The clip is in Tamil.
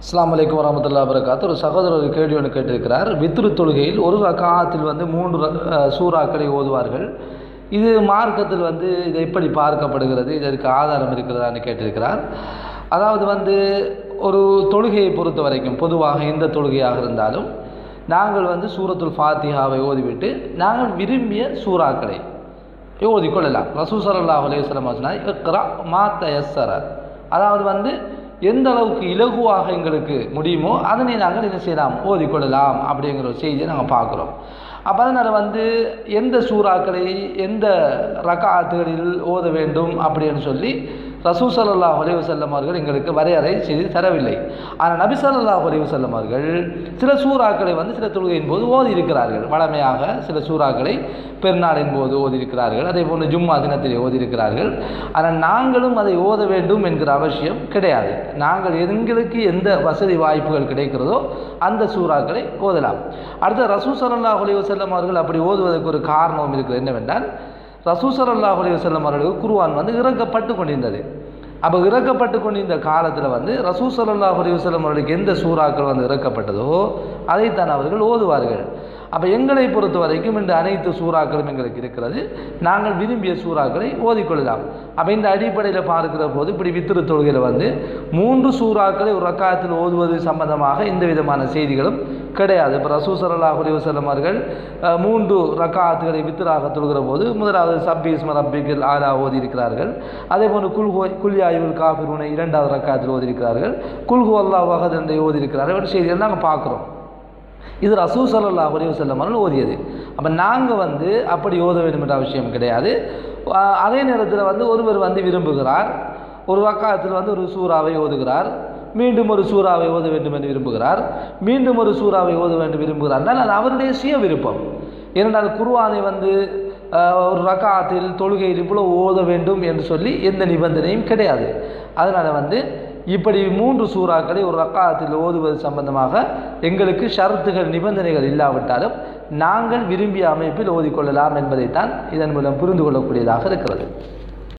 அஸ்ஸலாமு அலைக்கும் வரஹ்மத்துல்லாஹி வபரகாத்துஹு. ஒரு சகோதரர் ஒரு கேள்வி ஒன்று கேட்டிருக்கிறார். வித்ரு தொழுகையில் ஒரு ரக்காத்தில் 3 சூறாக்களை ஓதுவார்கள். இது மார்க்கத்தில் இது எப்படி பார்க்கப்படுகிறது, இதற்கு ஆதாரம் இருக்கிறதான்னு கேட்டிருக்கிறார். அதாவது ஒரு தொழுகையை பொறுத்த வரைக்கும் பொதுவாக எந்த தொழுகையாக இருந்தாலும் நாங்கள் சூரத்துல் ஃபாத்திஹாவை ஓதிவிட்டு நாங்கள் விரும்பிய சூறாக்களை ஓதிக்கொள்ளலாம். ரசூல் ஸல்லல்லாஹு அலைஹி வஸல்லம் சொன்னார், இக்ரா மா தயஸ்ஸர, அதாவது எந்த அளவுக்கு இலகுவாக எங்களுக்கு முடியுமோ அதனை நாங்கள் என்ன செய்யலாம், ஓதிக்கொள்ளலாம் அப்படிங்கிற ஒரு செய்தியை நாங்கள் பார்க்குறோம். அப்போ அதனால் எந்த சூறாக்களை எந்த ரக்காத்துகளில் ஓத வேண்டும் அப்படின்னு சொல்லி ரசூல் ஸல்லல்லாஹு அலைஹி வஸல்லம் அவர்கள் எங்களுக்கு வரையறை செய்து தரவில்லை. ஆனால் நபி ஸல்லல்லாஹு அலைஹி வஸல்லம் அவர்கள் சில சூறாக்களை சில தொழுகையின் போது ஓதி இருக்கிறார்கள். வழமையாக சில சூறாக்களை பெருநாளின் போது ஓதியிருக்கிறார்கள், அதே போன்று ஜும்மா தினத்திலே ஓதியிருக்கிறார்கள். ஆனால் நாங்களும் அதை ஓத வேண்டும் என்கிற அவசியம் கிடையாது. நாங்கள் எங்களுக்கு எந்த வசதி வாய்ப்புகள் கிடைக்கிறதோ அந்த சூறாக்களை ஓதலாம். அடுத்த ரசூல் ஸல்லல்லாஹு அலைஹி வஸல்லம் அவர்கள் அப்படி ஓதுவதற்கு ஒரு காரணம் இருக்கிறது. என்னவென்றால், ரசூல் ஸல்லல்லாஹு அலைஹி வஸல்லம் அவர்களுக்கு குர்ஆன் இறக்கப்பட்டு கொண்டிருந்தது. அப்போ இறக்கப்பட்டு கொண்டிருந்த காலத்தில் ரசூல் ஸல்லல்லாஹு அலைஹி வஸல்லம் அவர்களுக்கு எந்த சூறாக்கள் இறக்கப்பட்டதோ அதைத்தான் அவர்கள் ஓதுவார்கள். அப்போ எங்களை பொறுத்த வரைக்கும் இந்த அனைத்து சூறாக்களும் எங்களுக்கு இருக்கிறது. நாங்கள் விரும்பிய சூறாக்களை ஓதிக்கொள்ளலாம். அப்போ இந்த அடிப்படையில் பார்க்கிற போது இப்படி வித்ரு தொழுகையில் 3 சூறாக்களை ஒரு ரக்காத்தில் ஓதுவது சம்பந்தமாக எந்த விதமான செய்திகளும் கிடையாது. இப்போ ரசூல் ஸல்லல்லாஹு அலைஹி வஸல்லம் அவர்கள் 3 ரக்காத்துகளை வித்ராக தொழுகிற போது முதலாவது சப்பீஸ்ம ரப்பிக்கல் ஆலா ஓதி இருக்கிறார்கள். அதே போன்று குல்யாயுல் காஃபிரூனை 2வது ரக்காத்தில் ஓதியிருக்கிறார்கள். குல்ஹு அல்லாஹு அஹத் என்று ஓதியிருக்கிறார்கள். செய்திகள் நாங்கள் பார்க்குறோம். இது ரசூல் ஸல்லல்லாஹு அலைஹி வஸல்லம் அவர்கள் ஓதியது. அப்போ நாங்கள் அப்படி ஓத வேண்டும் என்ற அவசியம் கிடையாது. அதே நேரத்தில் ஒருவர் விரும்புகிறார், ஒரு ரக்காத்தில் ஒரு சூறாவை ஓதுகிறார், மீண்டும் ஒரு சூறாவை ஓத வேண்டும் என்று விரும்புகிறார், மீண்டும் ஒரு சூறாவை ஓத வேண்டும் விரும்புகிறார். அது அவருடைய சுய விருப்பம். ஏனென்றால் குர்ஆனை ஒரு ரக்காத்தில் தொழுகையில் இவ்வளோ ஓத வேண்டும் என்று சொல்லி எந்த நிபந்தனையும் கிடையாது. அதனால் இப்படி 3 சூறாக்களை ஒரு ரக்காத்தில் ஓதுவது சம்பந்தமாக எங்களுக்கு ஷரத்துகள் நிபந்தனைகள் இல்லாவிட்டாலும் நாங்கள் விரும்பிய அமைப்பில் ஓதிக்கொள்ளலாம் என்பதைத்தான் இதன் மூலம் புரிந்து கொள்ளக்கூடியதாக இருக்கிறது.